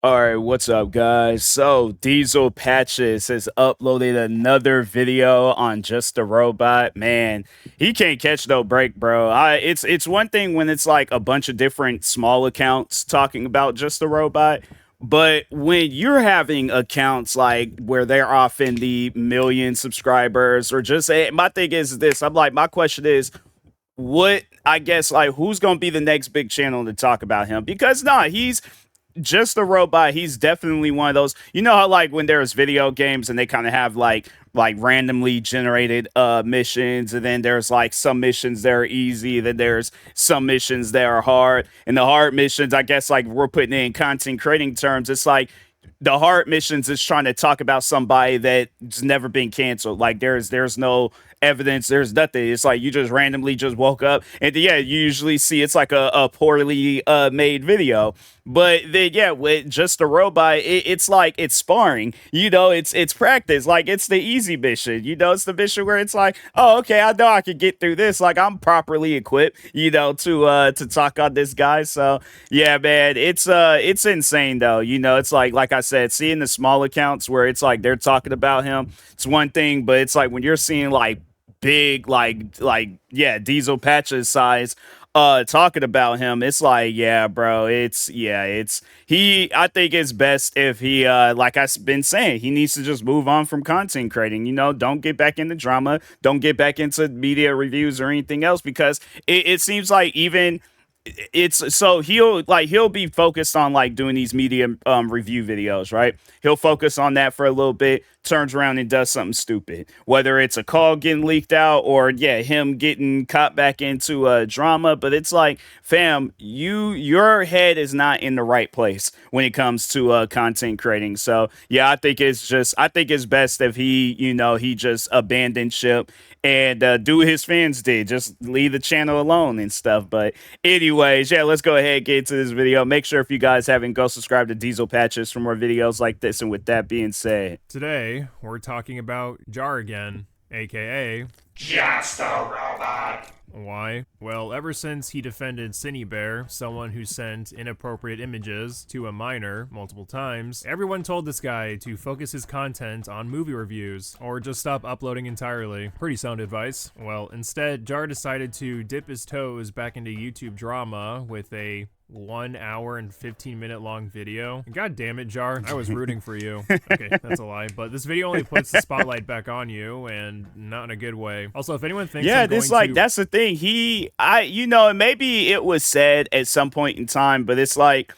All right, what's up, guys? So, Diesel Patches has uploaded another video on Just a Robot. Man, he can't catch no break, bro. It's one thing when it's like a bunch of different small accounts talking about Just a Robot, but when you're having accounts like where they're off in the million subscribers, or just my thing is this. I'm like, my question is, what I guess like who's gonna be the next big channel to talk about him? Because nah, he's just a robot. He's definitely one of those. You know how like when there's video games and they kind of have like randomly generated missions, and then there's like some missions that are easy, then there's some missions that are hard. And the hard missions, I guess like we're putting it in content creating terms, it's like the hard missions is trying to talk about somebody that's never been canceled. Like there's no evidence, there's nothing. It's like you just randomly just woke up, and yeah, you usually see it's like a poorly made video. But then yeah, with just a robot, it's like it's sparring. It's practice. Like it's the easy mission. It's the mission where it's like, oh, okay, I know I can get through this. Like I'm properly equipped, to talk on this guy. So yeah, man, it's insane though. It's like I said, seeing the small accounts where it's like they're talking about him, it's one thing, but it's like when you're seeing like big like yeah, Diesel Patches size talking about him, it's like, yeah, bro, it's he I think it's best if he like I've been saying, he needs to just move on from content creating. Don't get back into drama, don't get back into media reviews or anything else, because it seems like even it's so he'll be focused on like doing these media review videos, right? He'll focus on that for a little bit, turns around and does something stupid, whether it's a call getting leaked out or yeah, him getting caught back into a drama. But it's like, fam, your head is not in the right place when it comes to content creating. So yeah, I think it's best if he just abandoned ship and do what his fans did, just leave the channel alone and stuff. But anyways, yeah, let's go ahead and get into this video. Make sure if you guys haven't, go subscribe to Diesel Patches for more videos like this. And with that being said, today we're talking about Jar again, aka Just a Robot. why? Well, ever since he defended Cinny Bear, someone who sent inappropriate images to a minor multiple times, everyone told this guy to focus his content on movie reviews, or just stop uploading entirely. Pretty sound advice. Well, instead, Jar decided to dip his toes back into YouTube drama with a 1 hour and 15-minute long video. God damn it, Jar. I was rooting for you. Okay, that's a lie. But this video only puts the spotlight back on you, and not in a good way. Also, if anyone thinks yeah, I'm this going like to... that's the thing. Maybe it was said at some point in time, but it's like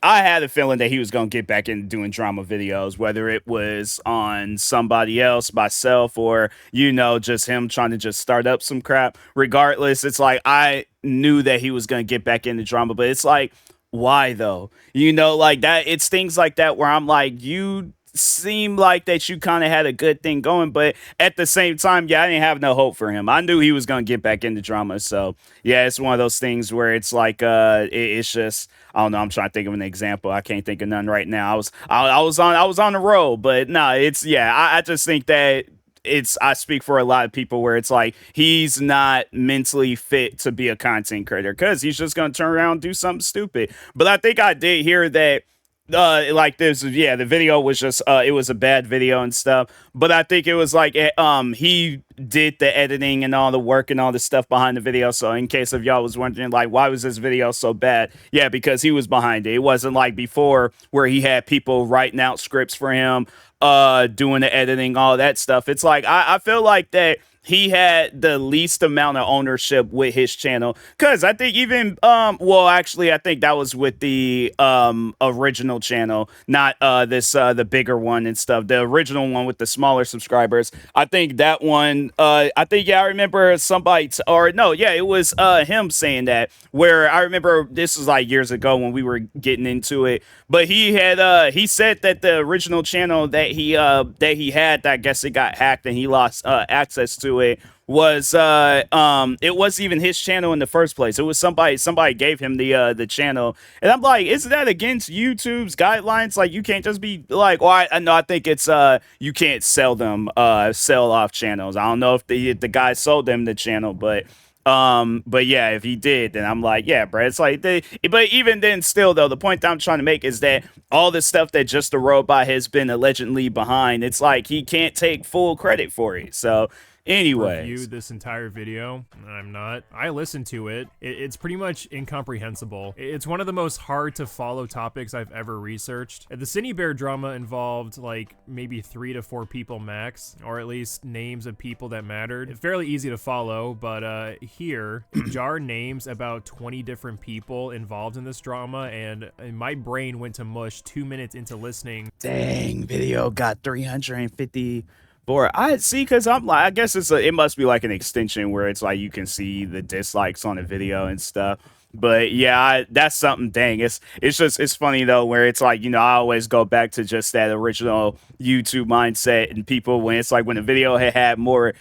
I had a feeling that he was gonna get back into doing drama videos, whether it was on somebody else, myself, or just him trying to just start up some crap. Regardless, it's like I knew that he was gonna get back into drama, but it's like, why though? Like that. It's things like that where I'm like, you seem like that you kind of had a good thing going, but at the same time, yeah, I didn't have no hope for him. I knew he was gonna get back into drama. So yeah, it's one of those things where it's like it's just, I don't know, I'm trying to think of an example. I can't think of none right now. I was on the road, but no, it's, yeah, I just think that I speak for a lot of people where it's like he's not mentally fit to be a content creator, because he's just gonna turn around and do something stupid. But I think I did hear that like this, yeah, the video was just it was a bad video and stuff, but I think it was like he did the editing and all the work and all the stuff behind the video. So in case of y'all was wondering like, why was this video so bad, yeah, because he was behind it. It wasn't like before where he had people writing out scripts for him, doing the editing, all that stuff. It's like I feel like that he had the least amount of ownership with his channel, because I think even well, actually I think that was with the original channel, not this the bigger one and stuff, the original one with the smaller subscribers. I think that one, I think, yeah, I remember somebody or no, yeah, it was him saying that, where I remember this was like years ago when we were getting into it, but he said that the original channel that he had, I guess it got hacked and he lost access to it, was it wasn't even his channel in the first place. It was somebody gave him the channel, and I'm like, isn't that against YouTube's guidelines? Like, you can't just be like, well, I know, I think it's you can't sell off channels. I don't know if the guy sold them the channel, but But yeah, if he did, then I'm like, yeah, bro. It's like but even then, still though, the point that I'm trying to make is that all the stuff that Just a Robot has been allegedly behind, it's like he can't take full credit for it. So Review anyways, this entire video. I'm not. I listened to it. It's pretty much incomprehensible. It's one of the most hard to follow topics I've ever researched. The Cine Bear drama involved like maybe 3 to 4 people max, or at least names of people that mattered. It's fairly easy to follow, but here, Jar names about 20 different people involved in this drama, and my brain went to mush 2 minutes into listening. dang, video got 350. I see, because I'm like, I guess it must be like an extension where it's like you can see the dislikes on the video and stuff. But yeah, that's something. Dang, it's funny though, where it's like, I always go back to just that original YouTube mindset, and people, when it's like when a video had more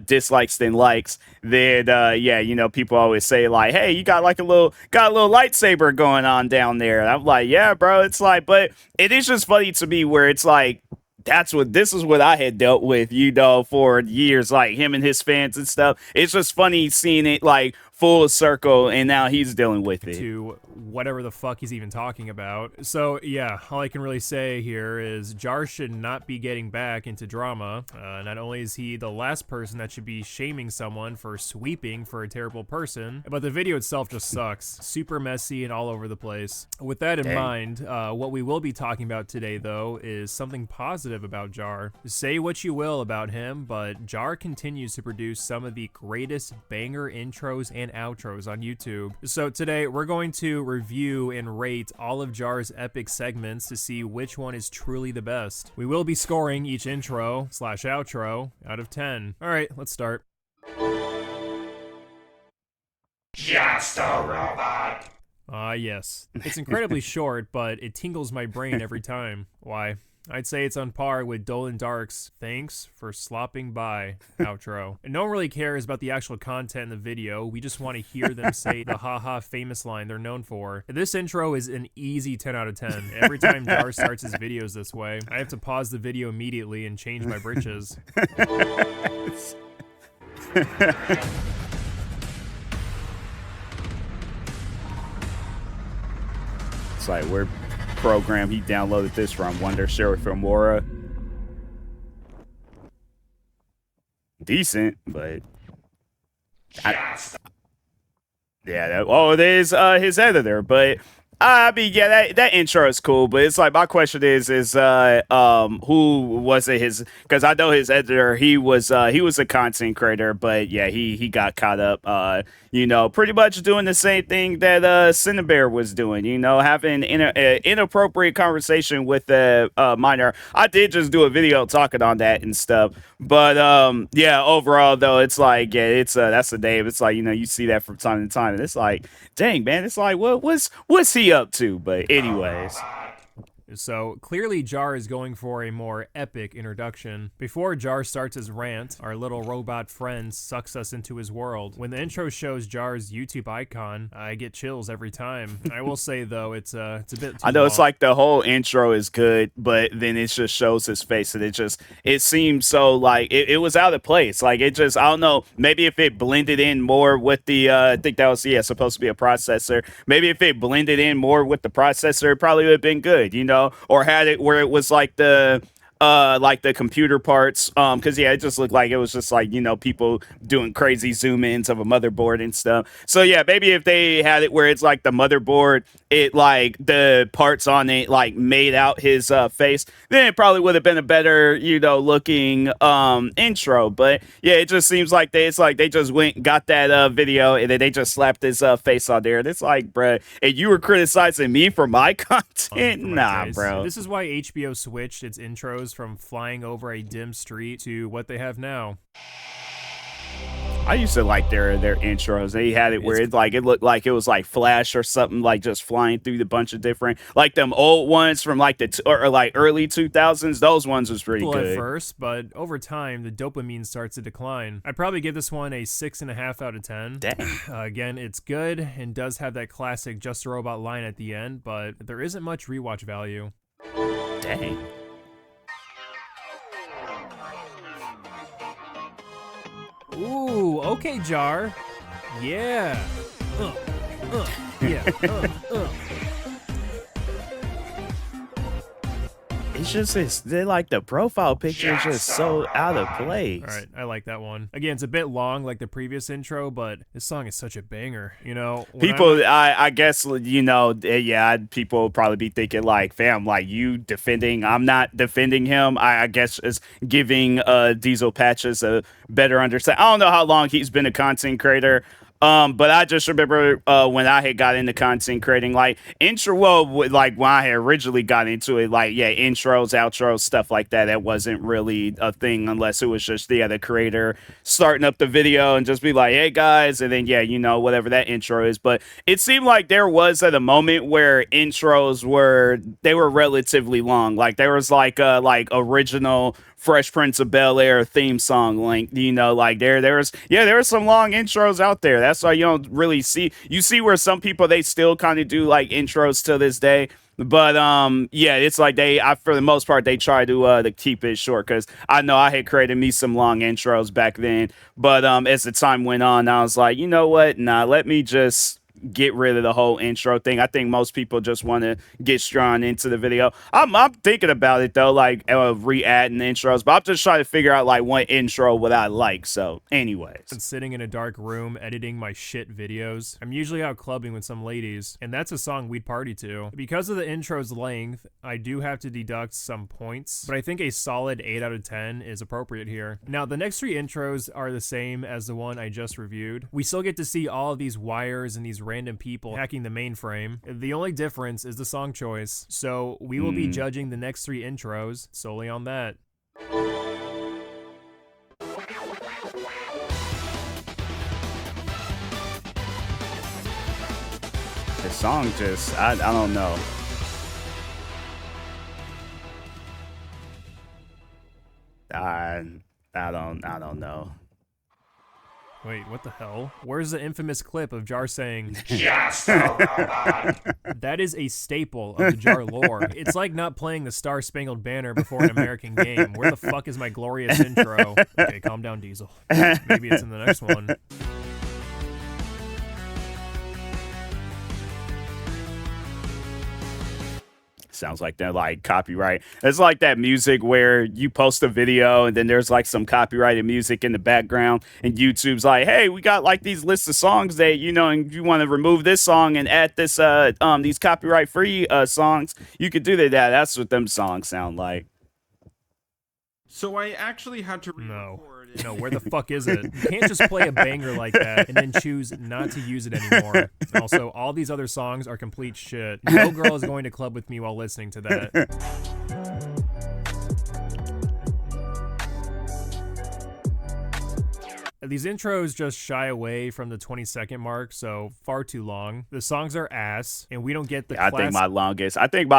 dislikes than likes, then yeah, people always say like, hey, you got like a little lightsaber going on down there. And I'm like, yeah, bro. It's like, but it is just funny to me where it's like, this is what I had dealt with, for years, like him and his fans and stuff. It's just funny seeing it like full circle, and now he's dealing with it. To whatever the fuck he's even talking about. So yeah, all I can really say here is Jar should not be getting back into drama. Not only is he the last person that should be shaming someone for sweeping for a terrible person, but the video itself just sucks. Super messy and all over the place. With that in mind, what we will be talking about today, though, is something positive about Jar. Say what you will about him, but Jar continues to produce some of the greatest banger intros and outros on YouTube. So today we're going to review and rate all of Jar's epic segments to see which one is truly the best. We will be scoring each intro / outro out of 10. All right, let's start. Just a robot. Yes. It's incredibly short, but it tingles my brain every time. Why? I'd say it's on par with Dolan Dark's "Thanks for Slopping By" outro. And no one really cares about the actual content in the video, we just want to hear them say the haha famous line they're known for. This intro is an easy 10 out of 10. Every time Jar starts his videos this way, I have to pause the video immediately and change my britches. It's like, where program he downloaded this from? Wonder Sheriff Filmora. Decent, but there's his editor, but I mean, yeah, that intro is cool, but it's like, my question is who was it? Because I know his editor, he was a content creator, but yeah, he got caught up, pretty much doing the same thing that Cinebear was doing, having inappropriate conversation with the minor. I did just do a video talking on that and stuff, but yeah, overall though, it's like, yeah, it's that's the name. It's like, you see that from time to time, and it's like, dang, man, it's like, what's he up to? But anyways, So clearly Jar is going for a more epic introduction. Before Jar starts his rant, our little robot friend sucks us into his world. When the intro shows Jar's YouTube icon, I get chills every time. I will say though, it's a bit too I know long. it's like the whole intro is good, but then it just shows his face, and it seems so like it was out of place. Like, I don't know, maybe if it blended in more with the I think that was supposed to be a processor. Maybe if it blended in more with the processor, it probably would have been good, or had it where it was like the computer parts, because yeah, it just looked like it was just like, people doing crazy zoom ins of a motherboard and stuff. So yeah, maybe if they had it where it's like the motherboard, it like the parts on it like made out his face, then it probably would have been a better looking intro. But yeah, it just seems like they just went and got that video, and then they just slapped his face on there, and it's like, bruh, and you were criticizing me for my content? Nah, bro. This is why HBO switched its intros from flying over a dim street to what they have now. I used to like their intros. They had it where it looked like it was like Flash or something, like just flying through the bunch of different, like them old ones from like or like early 2000s. Those ones was pretty good at first, but over time the dopamine starts to decline. I'd probably give this one a 6.5 out of 10. Dang. Again, it's good and does have that classic Just a Robot line at the end, but there isn't much rewatch value. Dang. Ooh, okay, Jar. Yeah. Yeah. It's just they like the profile picture is just so out of place. All right, I like that one. Again, it's a bit long like the previous intro, but this song is such a banger. You know, People, I guess, you know, yeah, people will probably be thinking like, fam, like you defending, I'm not defending him. I guess is giving Diesel Patches a better understanding. I don't know how long he's been a content creator. But I just remember when I had got into content creating, like like when I had originally got into it, like yeah, intros, outros, stuff like that. That wasn't really a thing unless it was just the creator starting up the video and just be like, hey guys, and then yeah, you know, whatever that intro is. But it seemed like there was at a moment where intros were relatively long. Like there was like original Fresh Prince of Bel-Air theme song link, you know, like there was some long intros out there. That's why you don't really see where some people they still kind of do like intros to this day. But yeah, it's like for the most part they try to keep it short because I know I had created me some long intros back then. But as the time went on, I was like, you know what? Nah, let me just get rid of the whole intro thing. I think most people just want to get strong into the video. I'm thinking about it though, like re-adding intros, but I'm just trying to figure out like what intro would I like. So anyways, sitting in a dark room editing my shit videos. I'm usually out clubbing with some ladies, and that's a song we'd party to. Because of the intro's length, I do have to deduct some points, but I think a solid 8 out of 10 is appropriate here. Now, the next 3 intros are the same as the one I just reviewed. We still get to see all of these wires and these random people hacking the mainframe. The only difference is the song choice, so we will be judging the next 3 intros solely on that. the song just I don't know. I don't know. Wait, what the hell? Where's the infamous clip of Jar saying, Just a robot. that is a staple of the Jar lore. It's like not playing the Star Spangled Banner before an American game. Where the fuck is my glorious intro? Okay, calm down, Diesel. Maybe it's in the next one. Sounds like they're like copyright. It's like that music where you post a video and then there's like some copyrighted music in the background and YouTube's like, hey, we got like these lists of songs that, you know, and if you want to remove this song and add this these copyright free songs, you could do that. That's what them songs sound like. So I actually had to No, where the fuck is it? You can't just play a banger like that and then choose not to use it anymore. Also, all these other songs are complete shit. No girl is going to club with me while listening to that. These intros just shy away from the 20-second mark, so far too long. The songs are ass, and we don't get the I think my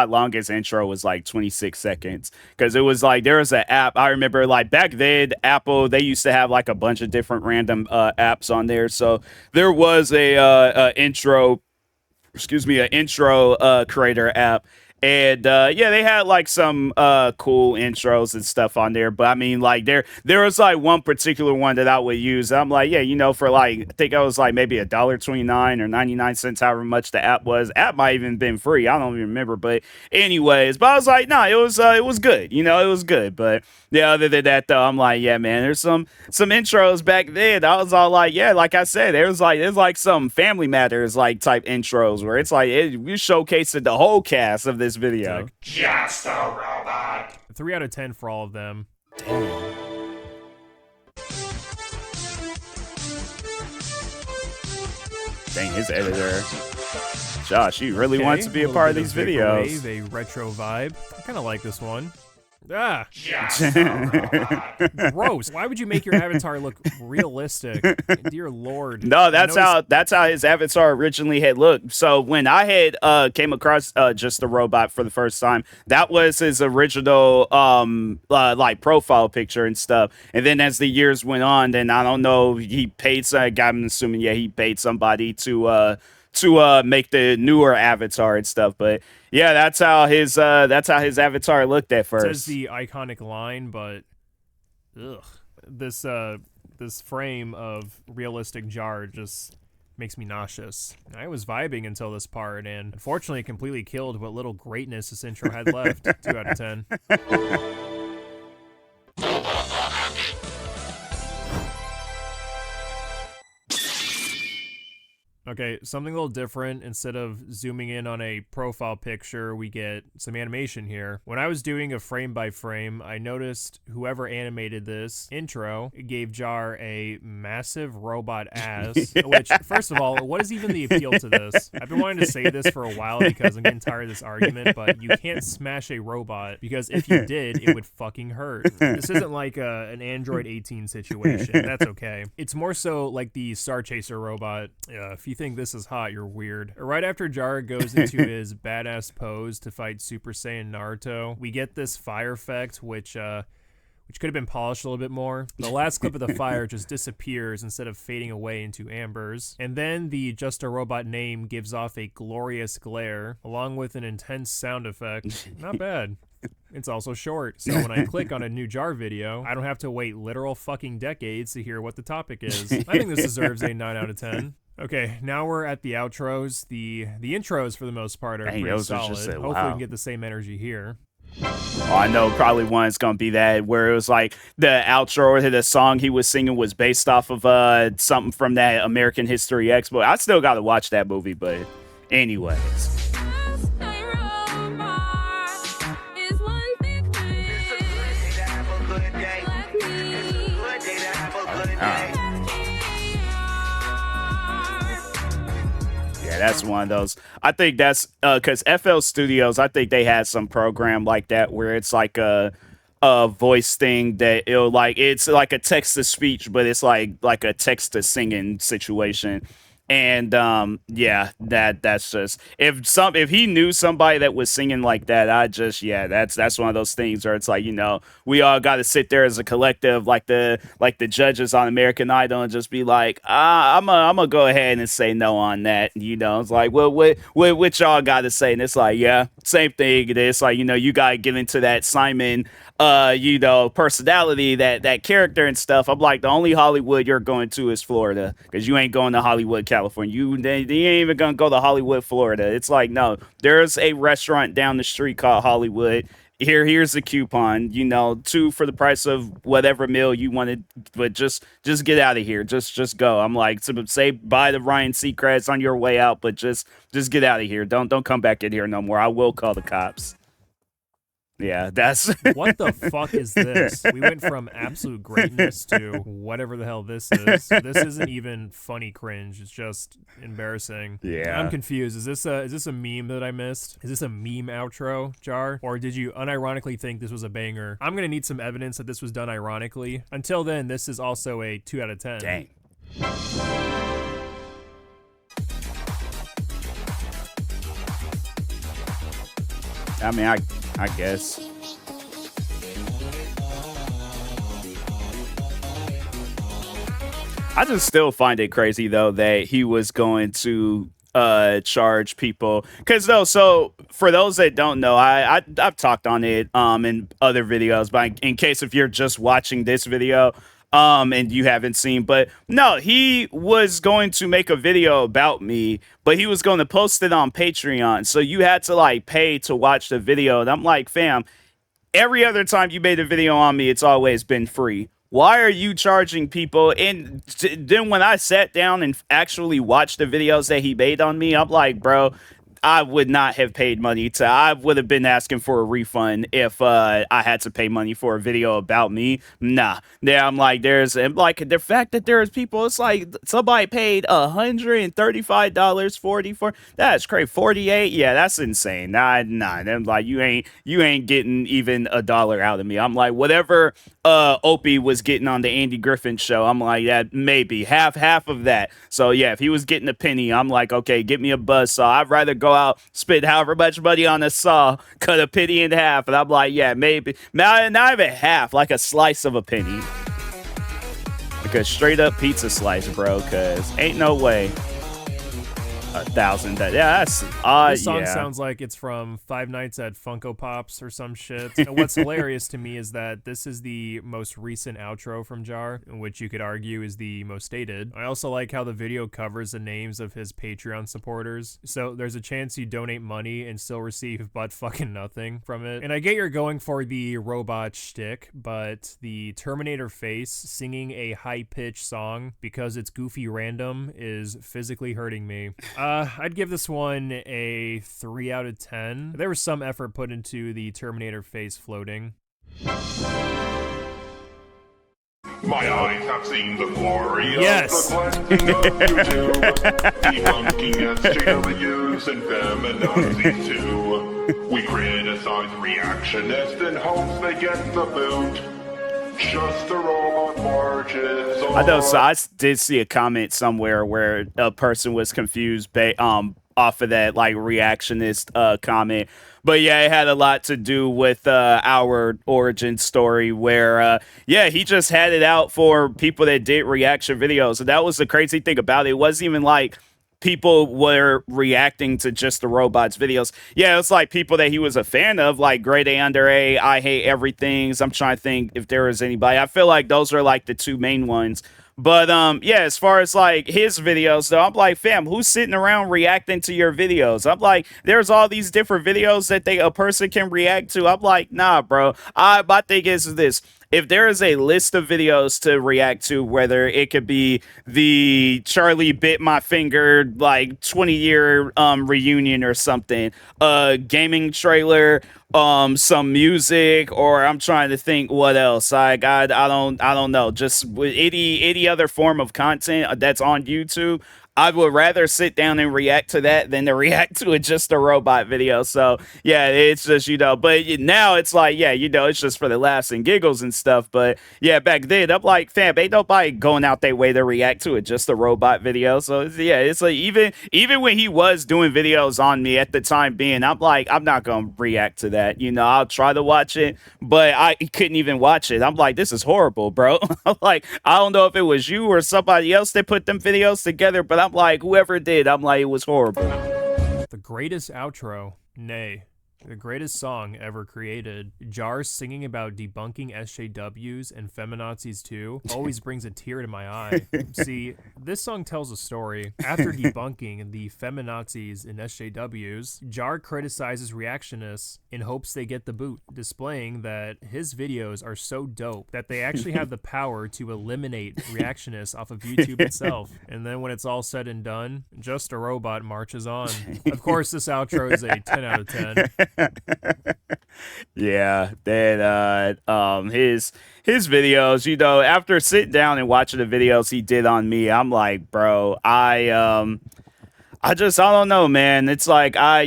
longest intro was like 26 seconds because it was like there was an app. I remember like back then, Apple, they used to have like a bunch of different random apps on there. So there was a intro creator app. And yeah, they had like some cool intros and stuff on there. But I mean, like there was like one particular one that I would use. I'm like, yeah, you know, for like I think it was like maybe $1.29 or 99 cents, however much the app was. App might even been free. I don't even remember. But anyways, but I was like, no, it was good. You know, it was good. But yeah, other than that though, I'm like, yeah, man, there's some intros back then. I was all like, yeah, like I said, there's like some Family Matters like type intros where it's like we showcasing the whole cast of this video. Just a robot. 3 out of 10 for all of them. Dang, his editor. Josh, you really want to be a part of these videos. A retro vibe. I kind of like this one. Ah, Just a robot. gross. Why would you make your avatar look realistic? Dear Lord. No, that's how his avatar originally had looked. So when I had came across Just a Robot for the first time, that was his original like profile picture and stuff. And then as the years went on, then I don't know, he paid I'm assuming he paid somebody to make the newer avatar and stuff. But yeah, that's how his avatar looked at first. It says the iconic line, but ugh, this frame of realistic Jar just makes me nauseous. I was vibing until this part, and unfortunately it completely killed what little greatness this intro had left. 2 out of 10. Okay, something a little different. Instead of zooming in on a profile picture, we get some animation here. When I was doing a frame by frame, I noticed whoever animated this intro gave Jar a massive robot ass, which, first of all, what is even the appeal to this? I've been wanting to say this for a while because I'm getting tired of this argument, but you can't smash a robot because if you did, it would fucking hurt. This isn't like an Android 18 situation. That's okay. It's more so like the Star Chaser robot. If you think this is hot, you're weird. Right after Jar goes into his badass pose to fight Super Saiyan Naruto, we get this fire effect, which could have been polished a little bit more. The last clip of the fire just disappears instead of fading away into ambers. And then the Just a Robot name gives off a glorious glare, along with an intense sound effect. Not bad. It's also short, so when I click on a new Jar video, I don't have to wait literal fucking decades to hear what the topic is. I think this deserves a 9 out of 10. Okay, now we're at the outros. The intros, for the most part, are pretty solid. Hopefully we can get the same energy here. Oh, I know probably one's gonna be that where it was like the outro to the song he was singing was based off of something from that American History X. But I still gotta watch that movie, but anyways. Yeah, that's one of those. I think that's because FL Studios, I think they had some program like that where it's like a voice thing that it's like a text to speech, but it's like a text to singing situation. And yeah, that's just if he knew somebody that was singing like that, that's one of those things where it's like, we all got to sit there as a collective, like the judges on American Idol, and just be like, I'm gonna go ahead and say no on that. It's like, well, what y'all got to say? And it's like, yeah, same thing. It's like, you got to get into that Simon personality, that character and stuff. I'm like, the only Hollywood you're going to is Florida, because you ain't going to Hollywood, California. You ain't even gonna go to Hollywood, Florida. It's like, no, there's a restaurant down the street called Hollywood. Here's the coupon, 2 for the price of whatever meal you wanted, but just get out of here. Just go. I'm like, say bye to Ryan Seacrest on your way out, but just get out of here. Don't come back in here no more. I will call the cops. Yeah, that's what the fuck is this? We went from absolute greatness to whatever the hell this is. This isn't even funny cringe. It's just embarrassing. Yeah, I'm confused. Is this a meme that I missed? Is this a meme outro, Jar? Or did you unironically think this was a banger? I'm gonna need some evidence that this was done ironically. Until then, this is also a 2 out of 10. Dang. I mean, I guess. I just still find it crazy though that he was going to charge people, because so for those that don't know, I've talked on it in other videos, but in case if you're just watching this video and you haven't seen, but no, he was going to make a video about me, but he was going to post it on Patreon, so you had to pay to watch the video. And I'm like, fam, every other time you made a video on me, it's always been free. Why are you charging people? And then when I sat down and actually watched the videos that he made on me, I'm like, bro, I would not have paid money I would have been asking for a refund if I had to pay money for a video about me. Nah. Yeah, I'm like, the fact that there's people, it's like somebody paid $135 for that's crazy. 48, yeah, that's insane. Nah. Them like, you ain't getting even $1 out of me. I'm like, whatever Opie was getting on the Andy Griffin show, I'm like, that maybe half of that. So yeah, if he was getting a penny, I'm like, okay, get me a buzzsaw. I'd rather go out, spend however much money on a saw, cut a penny in half, and I'm like, yeah, maybe not even half, like a slice of a penny, like a straight up pizza slice, bro, because ain't no way. 1,000. Yeah, that's This song yeah. sounds like it's from Five Nights at Funko Pops or some shit. And what's hilarious to me is that this is the most recent outro from Jar, which you could argue is the most dated. I also like how the video covers the names of his Patreon supporters, so there's a chance you donate money and still receive butt fucking nothing from it. And I get you're going for the robot shtick, but the Terminator face singing a high-pitched song because it's goofy random is physically hurting me. I'd give this one a 3 out of 10. There was some effort put into the Terminator face floating. My eyes have seen the glory Yes. of the cleansing of YouTube, debunking SJWs and feminazis too. We criticize reactionists in hopes they get the boot. Just the robot marches on. I know. So I did see a comment somewhere where a person was confused off of that like reactionist comment. But yeah, it had a lot to do with our origin story where, yeah, he just had it out for people that did reaction videos. And that was the crazy thing about it. It wasn't even like people were reacting to just the robots videos. Yeah, it's like people that he was a fan of, like Grade A Under A, I Hate Everythings. I'm trying to think if there was anybody. I feel like those are like the two main ones. But yeah, as far as like his videos though, I'm like, fam, who's sitting around reacting to your videos? I'm like, there's all these different videos that a person can react to. I'm like, nah, bro. My thing is this. If there is a list of videos to react to, whether it could be the Charlie bit my finger like 20-year reunion or something, a gaming trailer, some music, or I'm trying to think what else. I don't know. Just with any other form of content that's on YouTube, I would rather sit down and react to that than to react to just a robot video. So yeah, it's just, but now it's like, yeah, it's just for the laughs and giggles and stuff. But yeah, back then I'm like, fam, ain't nobody going out their way to react to it, just a robot video. So yeah, it's like even when he was doing videos on me at the time being, I'm like, I'm not gonna react to that. I'll try to watch it, but I couldn't even watch it. I'm like, this is horrible, bro. I'm like, I don't know if it was you or somebody else that put them videos together, but I'm like, whoever did, I'm like, it was horrible. The greatest outro, nay, the greatest song ever created. Jar singing about debunking SJWs and feminazis too always brings a tear to my eye. See, this song tells a story. After debunking the feminazis and SJWs, Jar criticizes reactionists in hopes they get the boot, displaying that his videos are so dope that they actually have the power to eliminate reactionists off of YouTube itself. And then when it's all said and done, just a robot marches on. Of course, this outro is a 10 out of 10. Yeah, that his videos, after sitting down and watching the videos he did on me, I'm like, bro, I don't know, man. It's like I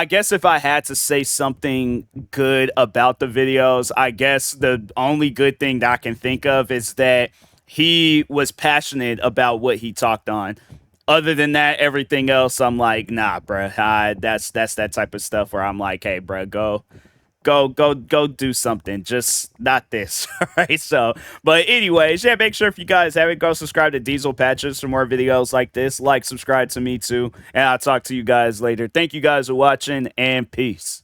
guess if I had to say something good about the videos, I guess the only good thing that I can think of is that he was passionate about what he talked on. Other than that, everything else, I'm like, nah, bro. That's that type of stuff where I'm like, hey, bro, go do something. Just not this. All right. So, but anyways, yeah, make sure if you guys haven't, go subscribe to Diesel Patches for more videos like this. Like, subscribe to me too. And I'll talk to you guys later. Thank you guys for watching, and peace.